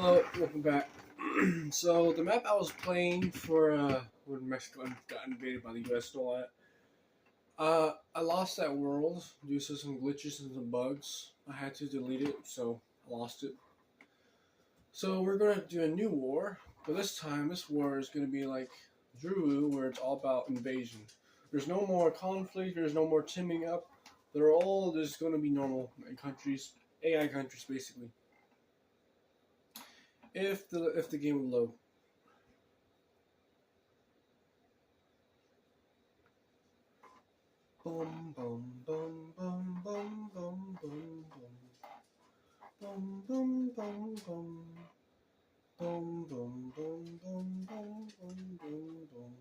Hello, welcome back. So the map I was playing for when Mexico got invaded by the U.S. and all that, I lost that world due to some glitches and some bugs. I had to delete it, so I lost it. So we're gonna do a new war, but this time this war is gonna be like Drew, where it's all about invasion. There's no more conflict. There's no more teaming up. They're all just gonna be normal countries, AI countries, basically. If the game would load. Boom, boom, boom, boom, boom, boom, boom, boom. Boom, boom, boom, boom. Boom, boom, boom, boom, boom, boom, boom, boom.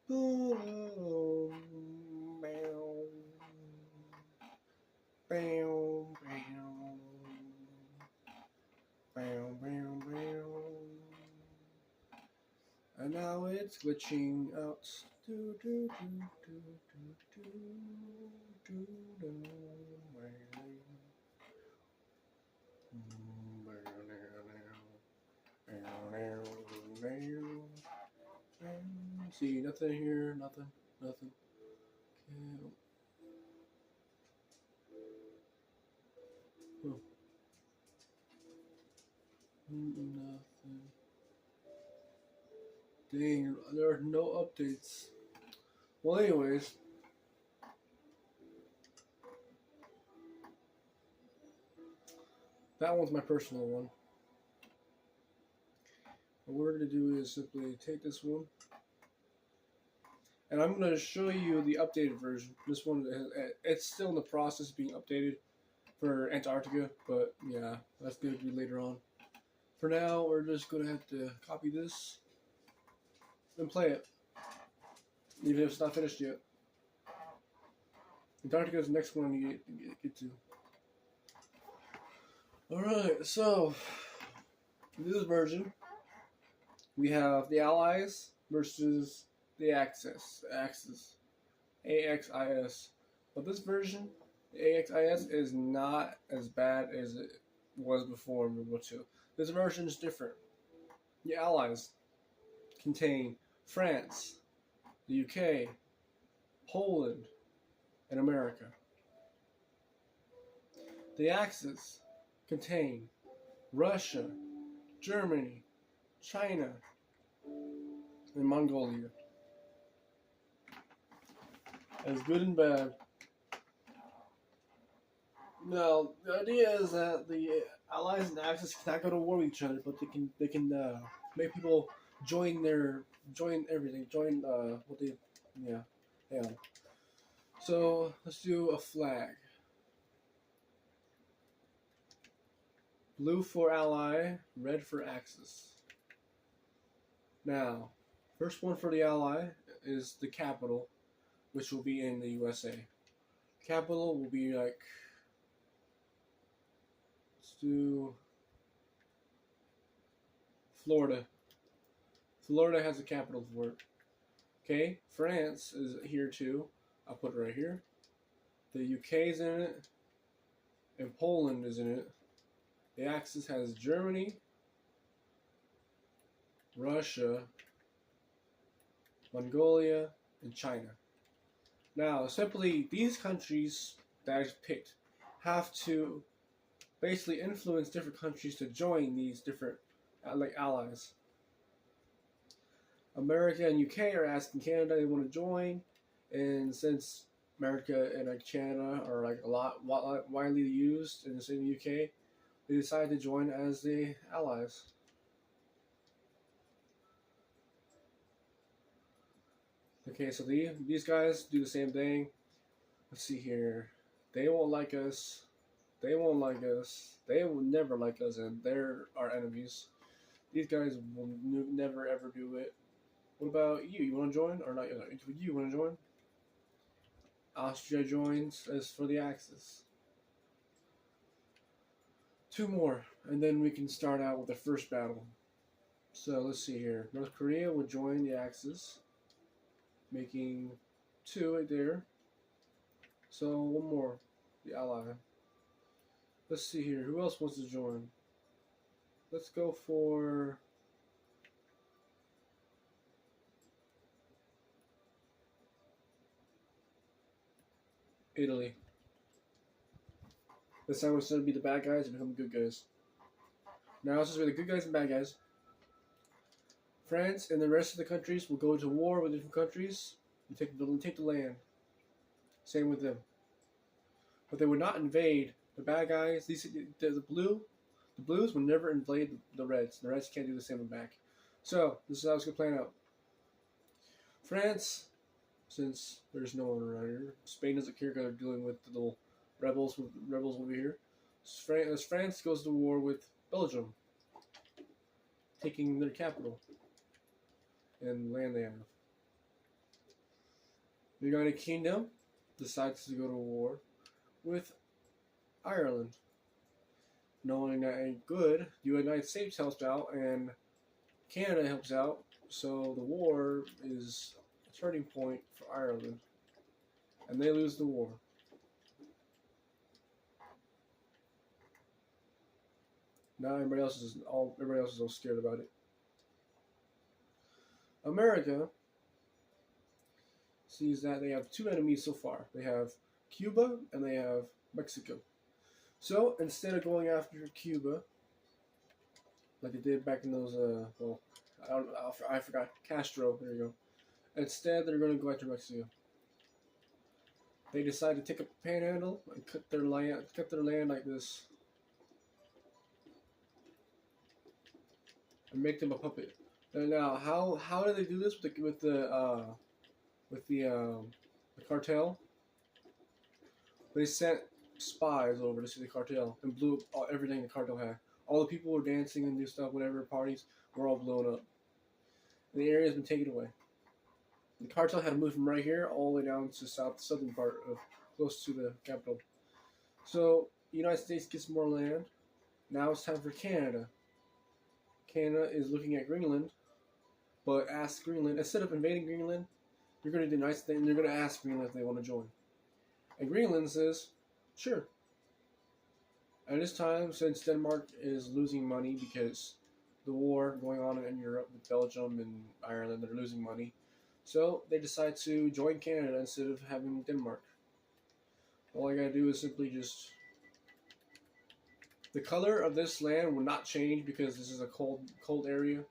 Boom, bow. Bow, bow. Bow, bow, bow. And now it's glitching out. Do, do, do, do, do, do, do, do. See, nothing here, nothing. Okay. Huh. Nothing. Dang, there are no updates. Well, anyways, that one's my personal one. What we're going to do is simply take this one, and I'm going to show you the updated version. This one, it's still in the process of being updated for Antarctica, but yeah, that's going to be later on. For now, we're just going to have to copy this and play it, even if it's not finished yet. Antarctica is the next one you get to. Alright, so, in this version, we have the Allies versus the Axis. AXIS. But this version, the AXIS, is not as bad as it was before in World War II. This version is different. The Allies contain France, the UK, Poland, and America. The Axis contain Russia, Germany, China, and Mongolia. As good and bad. Now, the idea is that the Allies and Axis cannot go to war with each other, but they can make people join everything, what they yeah. So let's do a flag. Blue for Ally, red for Axis. Now, first one for the Ally is the capital, which will be in the USA. Capital will be like, let's do Florida. Florida has a capital for it. Okay, France is here too. I'll put it right here. The UK is in it, and Poland is in it. The Axis has Germany, Russia, Mongolia, and China. Now, simply, these countries that I just picked have to basically influence different countries to join these different allies. America and UK are asking Canada they want to join, and since America and Canada are like a lot widely used in the same UK, they decided to join as the allies. Okay, so these guys do the same thing. Let's see here. They won't like us. They won't like us. They will never like us, and they're our enemies. These guys will never ever do it. What about you? You want to join or not? You want to join? Austria joins as for the Axis. Two more, and then we can start out with the first battle. So let's see here. North Korea will join the Axis, making two right there. So one more, the ally. Let's see here. Who else wants to join? let's go for Italy. This time we're going to be the bad guys and become the good guys. Now it's just be the good guys and bad guys. France and the rest of the countries will go to war with different countries and take the land. Same with them. But they would not invade the bad guys. The blues will never invade the reds. The reds can't do the same back. So this is how it's gonna plan out. France, since there's no one around here, Spain doesn't care because they're dealing with the little rebels over here. As France goes to war with Belgium, taking their capital and land they have. The United Kingdom decides to go to war with Ireland, knowing that a good the United States helps out and Canada helps out, so the war is a turning point for Ireland, and they lose the war. Now everybody else is all scared about it. America sees that they have two enemies so far. They have Cuba and they have Mexico. So instead of going after Cuba, like they did back in those, I forgot, Castro, there you go. Instead, they're going to go after Mexico. They decide to take a panhandle and cut their land like this. And make them a puppet. And now, how do they do this with the cartel? They sent spies over to see the cartel and blew up everything the cartel had. All the people were dancing and do stuff, whatever parties were all blown up. And the area has been taken away. The cartel had to move from right here all the way down to southern part of close to the capital. So the United States gets more land. Now it's time for Canada. Canada is looking at Greenland, but asks Greenland, instead of invading Greenland, you're going to do a nice thing, and you're going to ask Greenland if they want to join. And Greenland says, sure. And this time, since Denmark is losing money because the war going on in Europe with Belgium and Ireland, they're losing money. So they decide to join Canada instead of having Denmark. All I gotta do is simply just... The color of this land will not change because this is a cold area.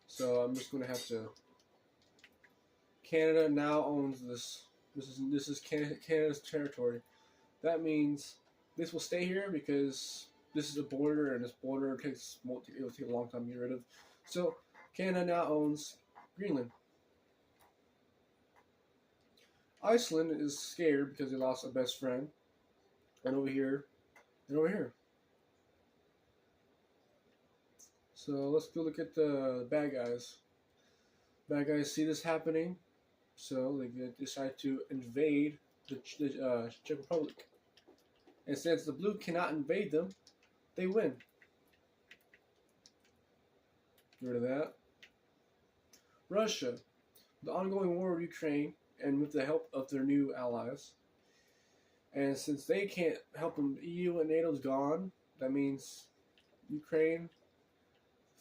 So I'm just gonna have to... Canada now owns this. This is Canada's territory. That means this will stay here because this is a border, and this border it'll take a long time to get rid of. So Canada now owns Greenland. Iceland is scared because they lost a best friend, and over here, and over here. So let's go look at the bad guys. Bad guys see this happening, so they decide to invade the Czech Republic. And since the blue cannot invade them, they win. Get rid of that. Russia, the ongoing war with Ukraine, and with the help of their new allies. And since they can't help them, EU and NATO's gone. That means Ukraine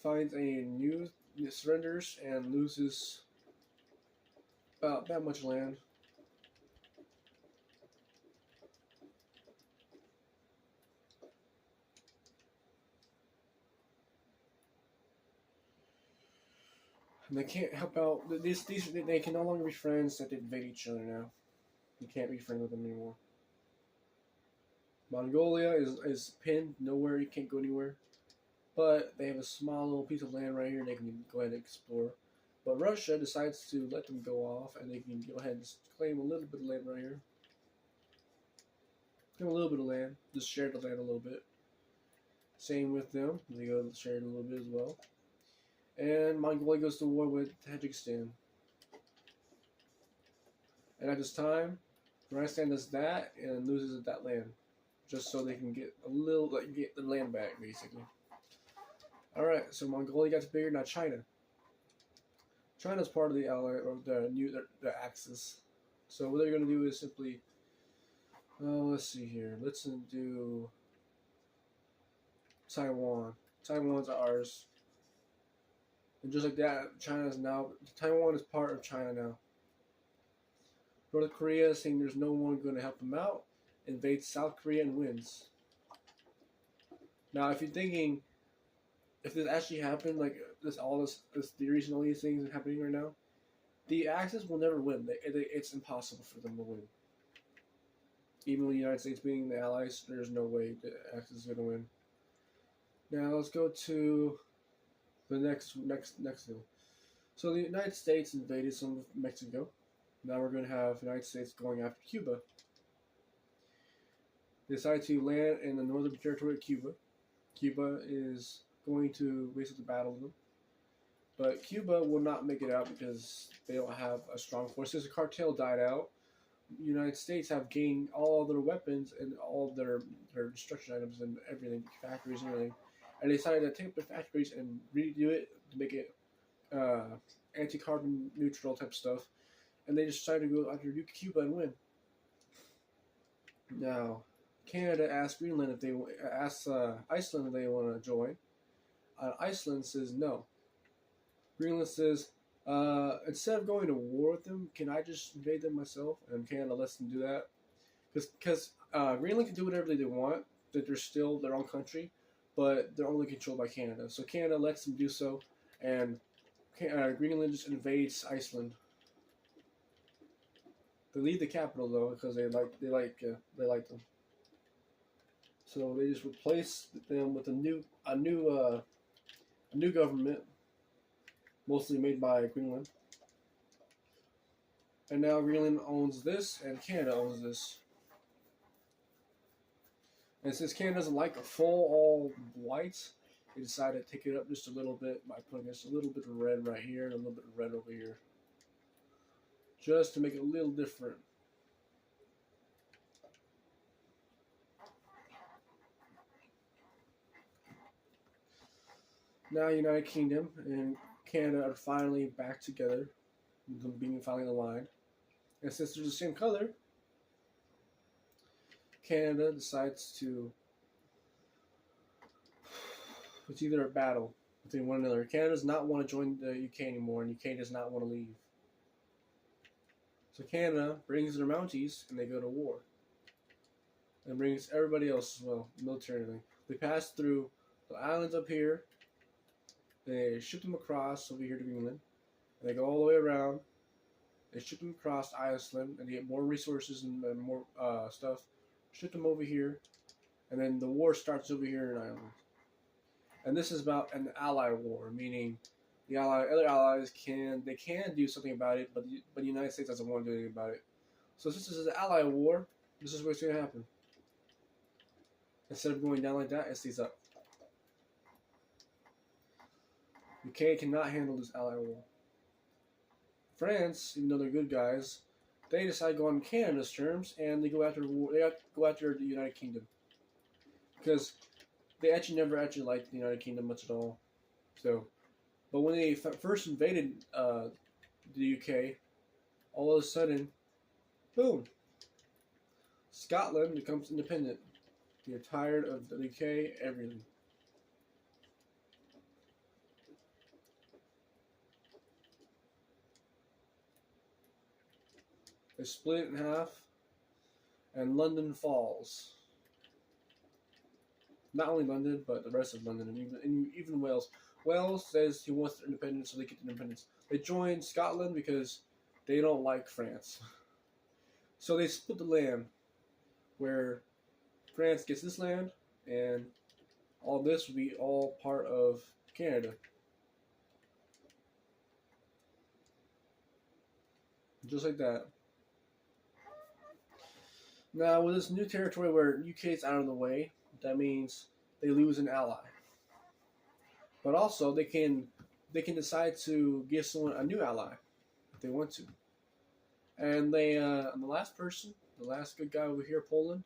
finds a new surrenders and loses about that much land. And they can't help out. They can no longer be friends that they invade each other now. You can't be friends with them anymore. Mongolia is pinned nowhere. You can't go anywhere. But they have a small little piece of land right here they can go ahead and explore. But Russia decides to let them go off, and they can go ahead and claim a little bit of land right here. Claim a little bit of land. Just share the land a little bit. Same with them. They go share it a little bit as well. And Mongolia goes to war with Tajikistan. And at this time, Afghanistan does that and loses that land, just so they can get get the land back, basically. All right, so Mongolia gets bigger. Now China. China's part of the ally or the Axis. So what they're going to do is simply, let's see here. Let's do Taiwan. Taiwan's ours. And just like that, Taiwan is part of China now. North Korea, saying there's no one going to help them out, invades South Korea and wins. Now, if you're thinking, if this actually happened, like this theories and all these things happening right now, the Axis will never win. It's impossible for them to win. Even with the United States being the allies, there's no way the Axis is going to win. Now let's go to the next thing. So the United States invaded some of Mexico. Now we're going to have the United States going after Cuba. They decided to land in the northern territory of Cuba. Cuba is going to basically battle them. But Cuba will not make it out because they don't have a strong force. Since the cartel died out, the United States have gained all their weapons and all their destruction items and everything, factories and everything. And they decided to take up the factories and redo it to make it anti-carbon neutral type stuff. And they just decided to go after Cuba and win. Now, Canada asked Greenland if they asked Iceland if they want to join. Iceland says no. Greenland says, instead of going to war with them, can I just invade them myself? And Canada lets them do that. Because Greenland can do whatever they want, that they're still their own country, but they're only controlled by Canada. So Canada lets them do so, and Greenland just invades Iceland. They leave the capital though because they like them. So they just replace them with a new government, mostly made by Greenland. And now Greenland owns this, and Canada owns this. And since Canada doesn't like a full all white, they decided to take it up just a little bit by putting just a little bit of red right here and a little bit of red over here. Just to make it a little different. Now United Kingdom and Canada are finally back together, them being finally aligned. And since they're the same color, Canada decides to, it's either a battle between one another. Canada does not want to join the UK anymore, and UK does not want to leave. So Canada brings their Mounties and they go to war. And brings everybody else as well, militarily. They pass through the islands up here. They ship them across over here to Greenland. And they go all the way around. They ship them across Iceland and they get more resources and more stuff. Ship them over here. And then the war starts over here in Ireland. And this is about an ally war, meaning the other allies can do something about it, but the United States doesn't want to do anything about it. So since this is an ally war, this is what's going to happen. Instead of going down like that, it stays up. UK cannot handle this ally war. France, even though they're good guys, they decide to go on Canada's terms and they go after war. They go after the United Kingdom because they never liked the United Kingdom much at all. So. But when they first invaded the UK, all of a sudden, boom, Scotland becomes independent. They're tired of the UK, everything. They split it in half, and London falls. Not only London, but the rest of London, and even Wales. Wales says he wants their independence, so they get their independence. They join Scotland because they don't like France. So they split the land, where France gets this land, and all this will be all part of Canada. Just like that. Now, with this new territory where UK is out of the way, that means they lose an ally. But also, they can decide to give someone a new ally if they want to. And the last good guy over here, Poland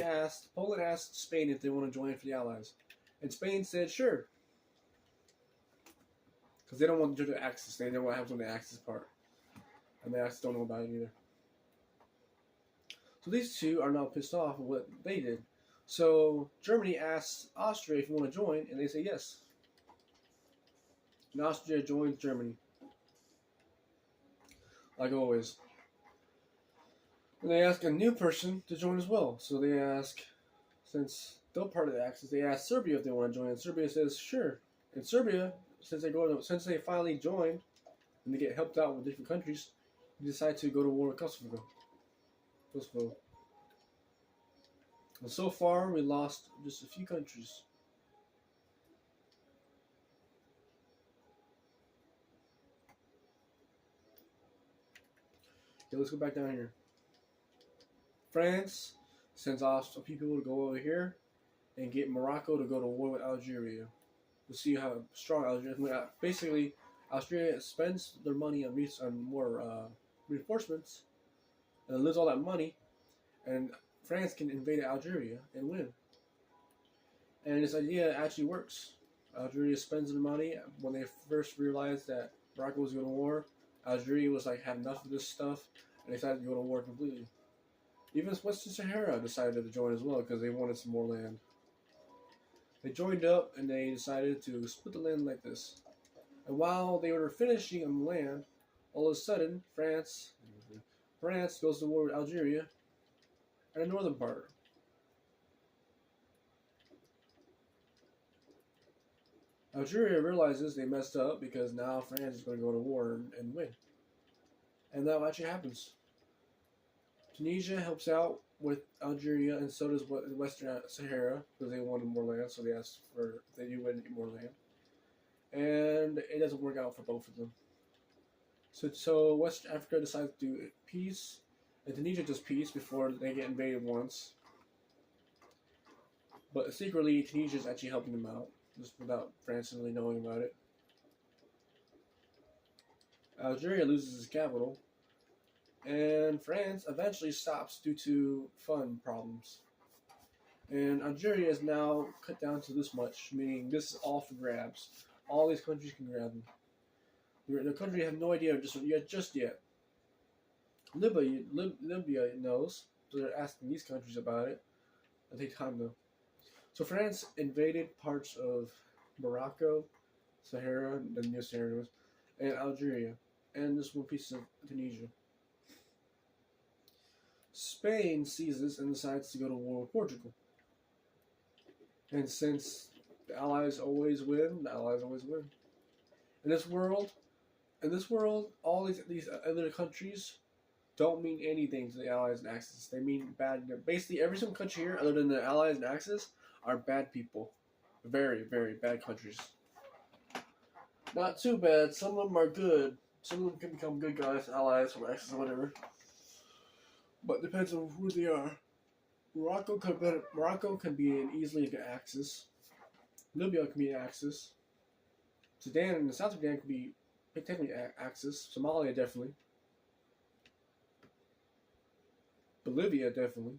asked Spain if they want to join for the Allies. And Spain said, sure. Because they don't want to do the Axis. They don't want to have on the Axis part. And the Axis don't know about it either. So these two are now pissed off at what they did. So Germany asked Austria if you want to join, and they say yes. And Austria joins Germany, like always. And they ask a new person to join as well. So they ask, since they're part of the Axis, they ask Serbia if they want to join, and Serbia says sure. And Serbia, since they finally joined and they get helped out with different countries, they decide to go to war with Kosovo. Kosovo. And so far, we lost just a few countries. Okay, let's go back down here. France sends off a few people to go over here and get Morocco to go to war with Algeria. We'll see how strong Algeria is. Basically, Algeria spends their money on more reinforcements and lose all that money, and France can invade Algeria and win. And this idea actually works. Algeria spends their money. When they first realized that Morocco was going to war, Algeria was like, had enough of this stuff, and they decided to go to war completely. Even Western Sahara decided to join as well because they wanted some more land. They joined up and they decided to split the land like this. And while they were finishing on the land, all of a sudden, France goes to war with Algeria and the northern part. Algeria realizes they messed up because now France is going to go to war and win. And that actually happens. Tunisia helps out with Algeria, and so does Western Sahara because they wanted more land, so they asked for they do win more land. And it doesn't work out for both of them. So West Africa decides to do peace, and Tunisia does peace before they get invaded once. But secretly, Tunisia is actually helping them out, just without France really knowing about it. Algeria loses its capital, and France eventually stops due to fund problems. And Algeria is now cut down to this much, meaning this is all for grabs. All these countries can grab them. The country have no idea just yet. Libya knows, so they're asking these countries about it. It'll take time though. So France invaded parts of Morocco, Sahara, the New Sahara, and Algeria, and this one piece of Tunisia. Spain sees this and decides to go to war with Portugal. And since the Allies always win, the Allies always win. In this world, all these other countries don't mean anything to the Allies and Axis. They mean bad. Basically, every single country here, other than the Allies and Axis, are bad people. Very, very bad countries. Not too bad. Some of them are good. Some of them can become good guys, allies, or Axis, or whatever. But it depends on who they are. Morocco can be an easily an Axis. Libya can be an Axis. Sudan and South Sudan can be technically Axis. Somalia definitely. Bolivia definitely.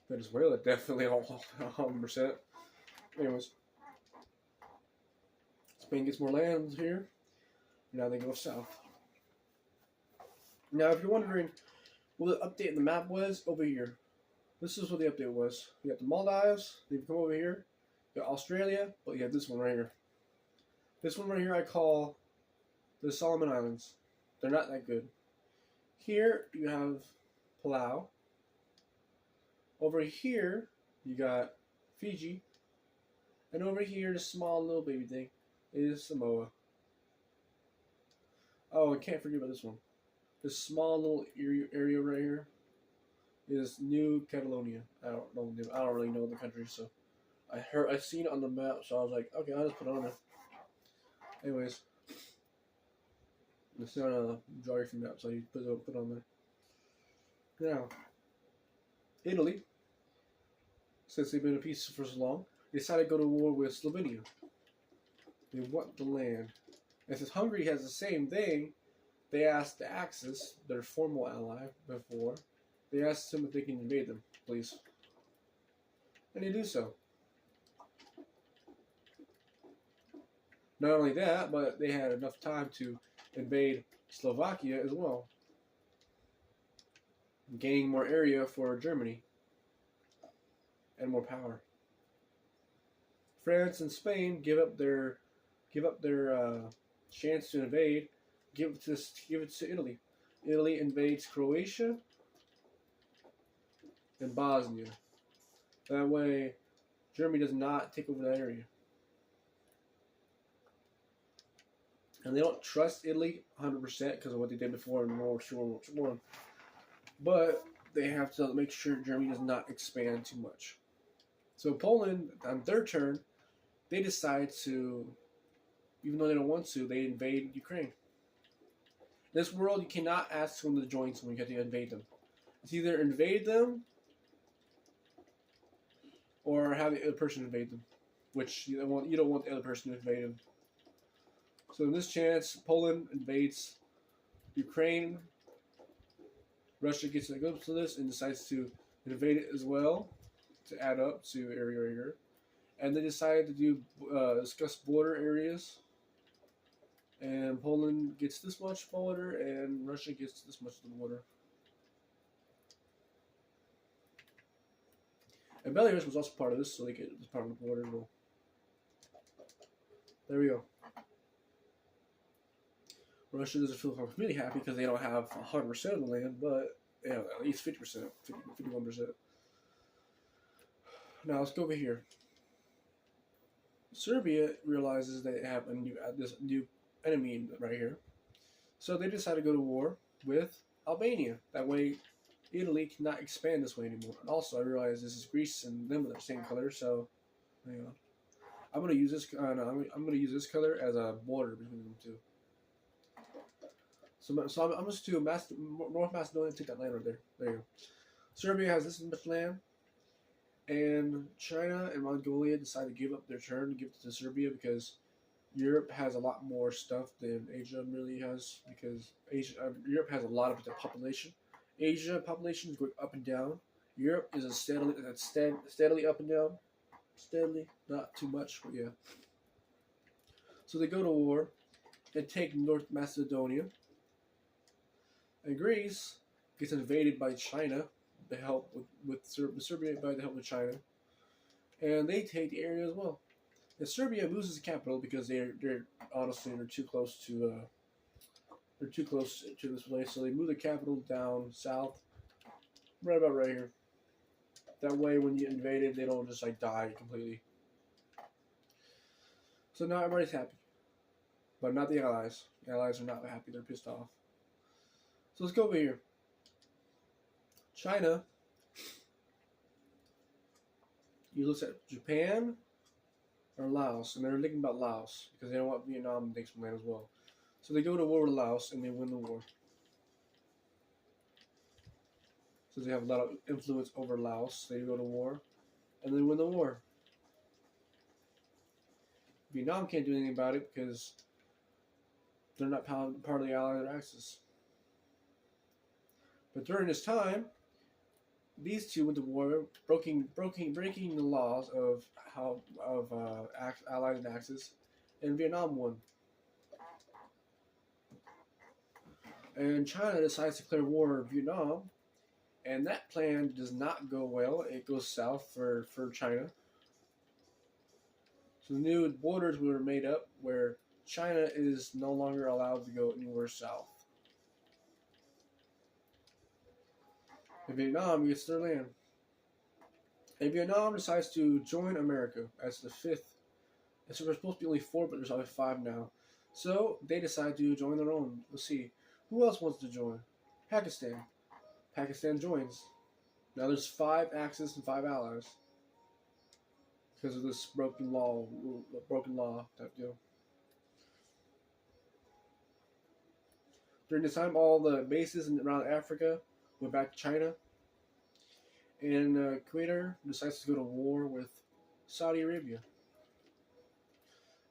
Venezuela definitely 100%. Anyways, Spain gets more land here. Now they go south. Now, if you're wondering what the update in the map was, over here. This is what the update was. You got the Maldives, they come over here. You got Australia, but you have this one right here. This one right here I call the Solomon Islands. They're not that good. Here you have Palau. Over here you got Fiji. And over here, the small little baby thing is Samoa. Oh, I can't forget about this one. This small little area right here is New Catalonia. I don't really know the country, so I seen it on the map, so I was like, okay, I'll just put it on there. Anyways, it's not a geography map, so you put it on there. Now, Italy, since they've been at peace for so long, they decided to go to war with Slovenia. They want the land. And since Hungary has the same thing, they asked the Axis, their formal ally before, they asked them if they can invade them, please. And they do so. Not only that, but they had enough time to invade Slovakia as well. gaining more area for Germany and more power. France and Spain give up their chance to invade. Give it to Italy. Italy invades Croatia and Bosnia. That way, Germany does not take over that area. And they don't trust Italy 100% because of what they did before in World War I. But they have to make sure Germany does not expand too much. So Poland, on their turn, they decide to, even though they don't want to, they invade Ukraine. In this world, you cannot ask someone to join someone. You have to invade them. It's either invade them or have the other person invade them, which you don't want the other person to invade them. So in this chance, Poland invades Ukraine. Russia gets to go to this and decides to invade it as well to add up to area here. And they decided to do discuss border areas. And Poland gets this much border, and Russia gets this much of the border. And Belarus was also part of this, so they get this part of the border as well. There we go. Russia doesn't feel completely happy because they don't have 100% of the land, but they have at least 50%, 51%. Now let's go over here. Serbia realizes they have this new enemy right here, so they decide to go to war with Albania. That way, Italy cannot expand this way anymore. And also, I realize this is Greece and them are the same color, so hang on. I'm gonna use this. I'm gonna use this color as a border between them two. So I'm just to North Macedonia. Take that land right there. There you go. Serbia has this much land, and China and Mongolia decide to give up their turn to give it to Serbia because Europe has a lot more stuff than Asia really has. Because Europe has a lot of population. Asia population is going up and down. Europe is steadily up and down. Steadily, not too much, but yeah. So they go to war and take North Macedonia. And Greece gets invaded by China to help with Serbia by the help of China. And they take the area as well. And Serbia loses the capital because they're honestly too close to this place, so they move the capital down south, right about right here. That way, when you invade it, they don't just like die completely. So now everybody's happy, but not the Allies. The Allies are not happy; they're pissed off. So let's go over here. China. You look at Japan or Laos, and they're thinking about Laos because they don't want Vietnam to take some land as well. So they go to war with Laos and they win the war. So they have a lot of influence over Laos. They go to war and they win the war. Vietnam can't do anything about it because they're not part of the Allied Axis. But during this time, these two went to war, breaking the laws of Allied and Axis, and Vietnam won. And China decides to declare war on Vietnam, and that plan does not go well. It goes south for China. So the new borders were made up where China is no longer allowed to go anywhere south. And Vietnam gets their land. And Vietnam decides to join America as the fifth. And so there's supposed to be only 4, but there's only 5 now. So they decide to join their own. Let's see. Who else wants to join? Pakistan. Pakistan joins. Now there's 5 Axis and 5 allies. Because of this broken law type deal. During this time, all the bases around Africa went back to China. And Kuwait decides to go to war with Saudi Arabia.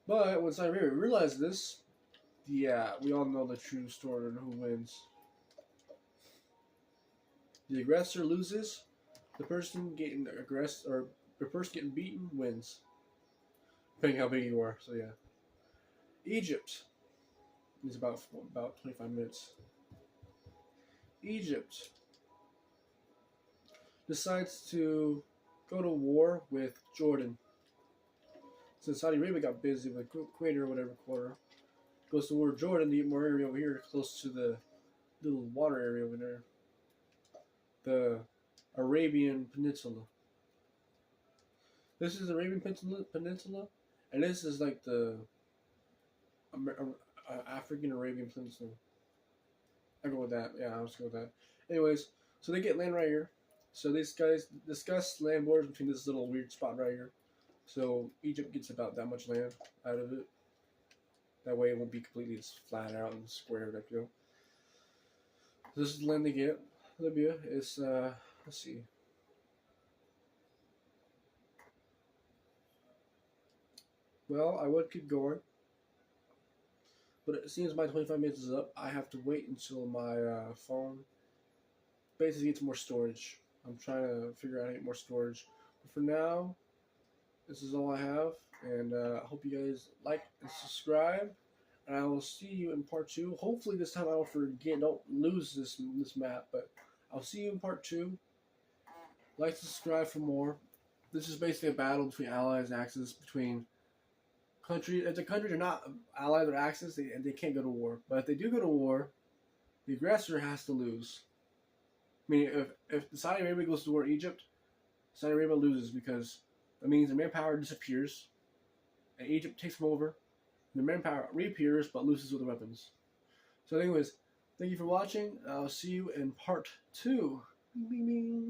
But when Saudi Arabia realized this, yeah, we all know the true story and who wins. The aggressor loses. The person getting aggressed or the person getting beaten wins. Depending how big you are. So yeah. Egypt is about 25 minutes. Egypt decides to go to war with Jordan. Since Saudi Arabia got busy with Kuwait or whatever quarter, goes to war with Jordan to get more area over here close to the little water area over there, the Arabian Peninsula. This is the Arabian Peninsula, and this is like the African Arabian Peninsula. I go with that. Yeah, I'll just go with that. Anyways, so they get land right here. So these guys discuss land borders between this little weird spot right here. So Egypt gets about that much land out of it. That way it won't be completely just flat out and squared up, you know. This is the land they get. Libya is, let's see. Well, I would keep going. But it seems my 25 minutes is up. I have to wait until my phone basically gets more storage. I'm trying to figure out how to get more storage. But for now, this is all I have. And I hope you guys like and subscribe. And I will see you in part 2. Hopefully this time I don't forget, don't lose this map. But I'll see you in part 2. Like, subscribe for more. This is basically a battle between allies and axis between countries. If the countries are not allies or axis, they can't go to war. But if they do go to war, the aggressor has to lose. I mean, if Saudi Arabia goes to war with Egypt, Saudi Arabia loses because that means the manpower disappears, and Egypt takes them over. The manpower reappears but loses with the weapons. So anyways, thank you for watching. I'll see you in part 2. Bing, bing.